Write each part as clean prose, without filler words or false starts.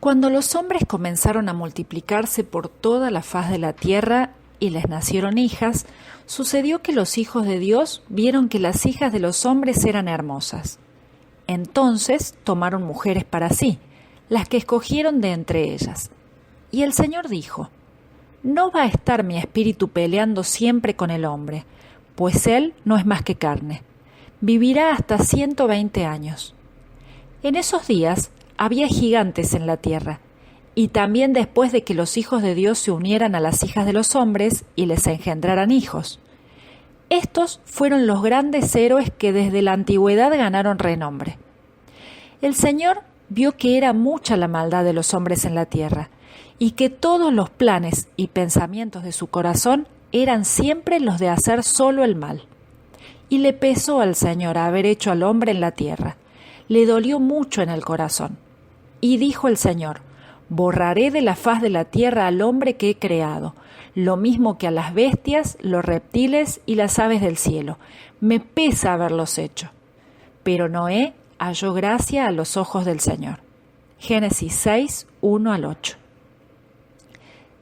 Cuando los hombres comenzaron a multiplicarse por toda la faz de la tierra y les nacieron hijas, sucedió que los hijos de Dios vieron que las hijas de los hombres eran hermosas. Entonces tomaron mujeres para sí, las que escogieron de entre ellas. Y el Señor dijo: No va a estar mi espíritu peleando siempre con el hombre, pues él no es más que carne. Vivirá hasta 120 años. En esos días había gigantes en la tierra, y también después de que los hijos de Dios se unieran a las hijas de los hombres y les engendraran hijos. Estos fueron los grandes héroes que desde la antigüedad ganaron renombre. El Señor vio que era mucha la maldad de los hombres en la tierra, y que todos los planes y pensamientos de su corazón eran siempre los de hacer solo el mal. Y le pesó al Señor haber hecho al hombre en la tierra. Le dolió mucho en el corazón. Y dijo el Señor: Borraré de la faz de la tierra al hombre que he creado, lo mismo que a las bestias, los reptiles y las aves del cielo. Me pesa haberlos hecho. Pero Noé halló gracia a los ojos del Señor. Génesis 6, 1 al 8.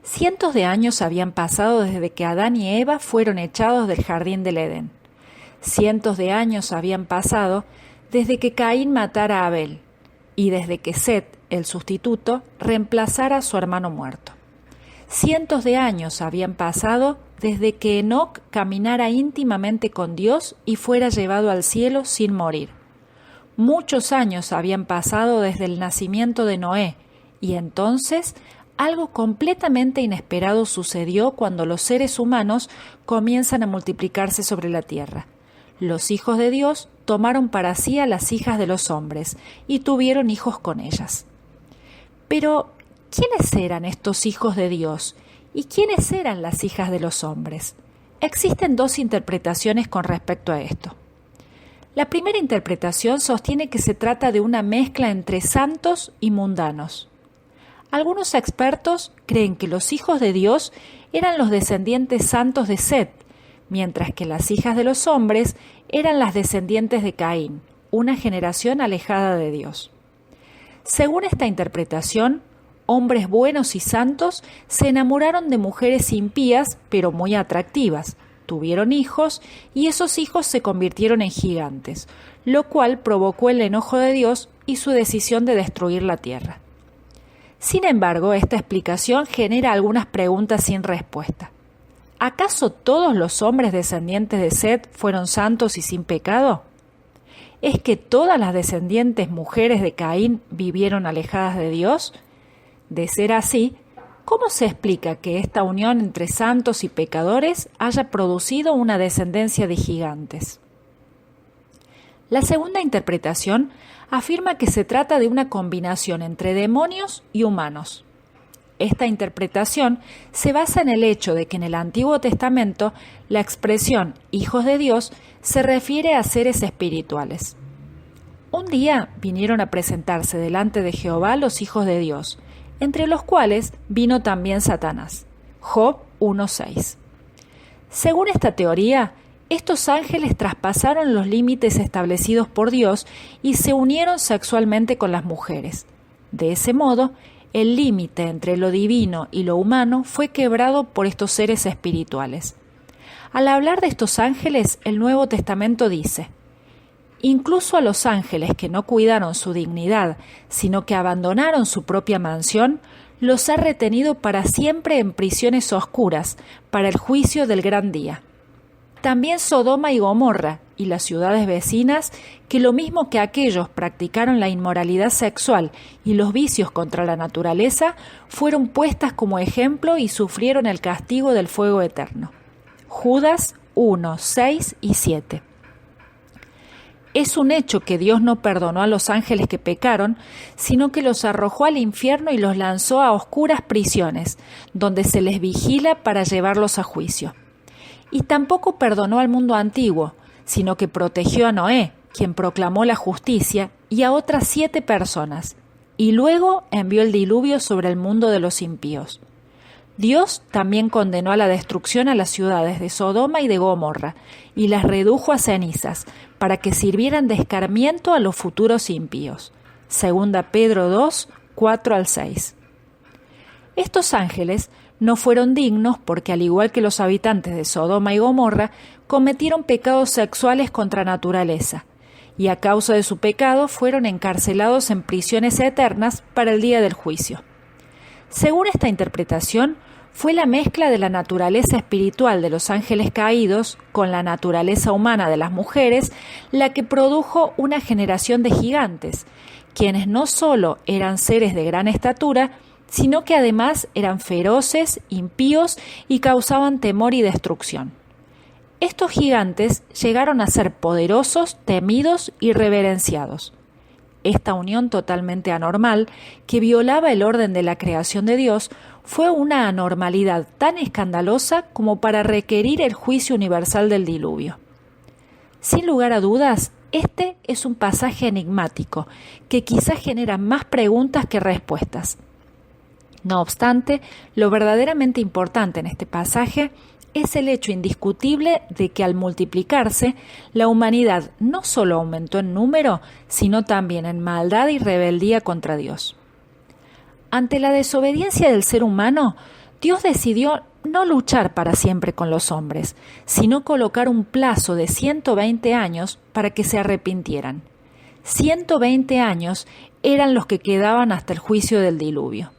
Cientos de años habían pasado desde que Adán y Eva fueron echados del jardín del Edén. Cientos de años habían pasado desde que Caín matara a Abel y desde que Set, el sustituto, reemplazara a su hermano muerto. Cientos de años habían pasado desde que Enoc caminara íntimamente con Dios y fuera llevado al cielo sin morir. Muchos años habían pasado desde el nacimiento de Noé, y entonces algo completamente inesperado sucedió cuando los seres humanos comienzan a multiplicarse sobre la tierra. Los hijos de Dios tomaron para sí a las hijas de los hombres y tuvieron hijos con ellas. Pero, ¿quiénes eran estos hijos de Dios? ¿Y quiénes eran las hijas de los hombres? Existen dos interpretaciones con respecto a esto. La primera interpretación sostiene que se trata de una mezcla entre santos y mundanos. Algunos expertos creen que los hijos de Dios eran los descendientes santos de Set, mientras que las hijas de los hombres eran las descendientes de Caín, una generación alejada de Dios. Según esta interpretación, hombres buenos y santos se enamoraron de mujeres impías pero muy atractivas, tuvieron hijos y esos hijos se convirtieron en gigantes, lo cual provocó el enojo de Dios y su decisión de destruir la tierra. Sin embargo, esta explicación genera algunas preguntas sin respuesta. ¿Acaso todos los hombres descendientes de Set fueron santos y sin pecado? ¿Es que todas las descendientes mujeres de Caín vivieron alejadas de Dios? De ser así, ¿cómo se explica que esta unión entre santos y pecadores haya producido una descendencia de gigantes? La segunda interpretación afirma que se trata de una combinación entre demonios y humanos. Esta interpretación se basa en el hecho de que en el Antiguo Testamento la expresión hijos de Dios se refiere a seres espirituales. Un día vinieron a presentarse delante de Jehová los hijos de Dios, entre los cuales vino también Satanás. Job 1:6. Según esta teoría, estos ángeles traspasaron los límites establecidos por Dios y se unieron sexualmente con las mujeres. De ese modo, el límite entre lo divino y lo humano fue quebrado por estos seres espirituales. Al hablar de estos ángeles, el Nuevo Testamento dice: incluso a los ángeles que no cuidaron su dignidad, sino que abandonaron su propia mansión, los ha retenido para siempre en prisiones oscuras, para el juicio del gran día. También Sodoma y Gomorra y las ciudades vecinas, que lo mismo que aquellos practicaron la inmoralidad sexual y los vicios contra la naturaleza, fueron puestas como ejemplo y sufrieron el castigo del fuego eterno. Judas 1, 6 y 7. Es un hecho que Dios no perdonó a los ángeles que pecaron, sino que los arrojó al infierno y los lanzó a oscuras prisiones, donde se les vigila para llevarlos a juicio. Y tampoco perdonó al mundo antiguo, sino que protegió a Noé, quien proclamó la justicia, y a otras 7 personas, y luego envió el diluvio sobre el mundo de los impíos. Dios también condenó a la destrucción a las ciudades de Sodoma y de Gomorra, y las redujo a cenizas, para que sirvieran de escarmiento a los futuros impíos. Segunda Pedro 2, 4 al 6. Estos ángeles no fueron dignos porque, al igual que los habitantes de Sodoma y Gomorra, cometieron pecados sexuales contra naturaleza, y a causa de su pecado fueron encarcelados en prisiones eternas para el día del juicio. Según esta interpretación, fue la mezcla de la naturaleza espiritual de los ángeles caídos con la naturaleza humana de las mujeres la que produjo una generación de gigantes, quienes no solo eran seres de gran estatura, sino que además eran feroces, impíos y causaban temor y destrucción. Estos gigantes llegaron a ser poderosos, temidos y reverenciados. Esta unión totalmente anormal, que violaba el orden de la creación de Dios, fue una anormalidad tan escandalosa como para requerir el juicio universal del diluvio. Sin lugar a dudas, este es un pasaje enigmático, que quizás genera más preguntas que respuestas. No obstante, lo verdaderamente importante en este pasaje es el hecho indiscutible de que al multiplicarse, la humanidad no solo aumentó en número, sino también en maldad y rebeldía contra Dios. Ante la desobediencia del ser humano, Dios decidió no luchar para siempre con los hombres, sino colocar un plazo de 120 años para que se arrepintieran. 120 años eran los que quedaban hasta el juicio del diluvio.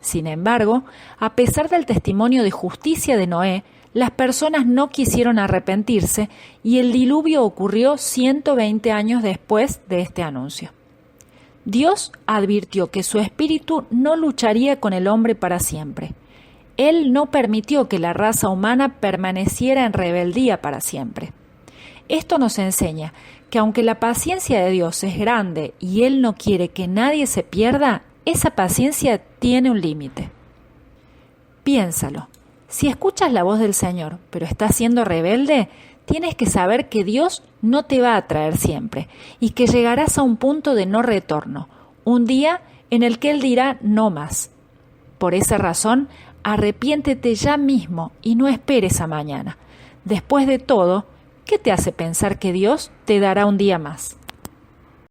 Sin embargo, a pesar del testimonio de justicia de Noé, las personas no quisieron arrepentirse y el diluvio ocurrió 120 años después de este anuncio. Dios advirtió que su espíritu no lucharía con el hombre para siempre. Él no permitió que la raza humana permaneciera en rebeldía para siempre. Esto nos enseña que aunque la paciencia de Dios es grande y Él no quiere que nadie se pierda, esa paciencia tiene un límite. Piénsalo. Si escuchas la voz del Señor, pero estás siendo rebelde, tienes que saber que Dios no te va a traer siempre y que llegarás a un punto de no retorno, un día en el que Él dirá no más. Por esa razón, arrepiéntete ya mismo y no esperes a mañana. Después de todo, ¿qué te hace pensar que Dios te dará un día más?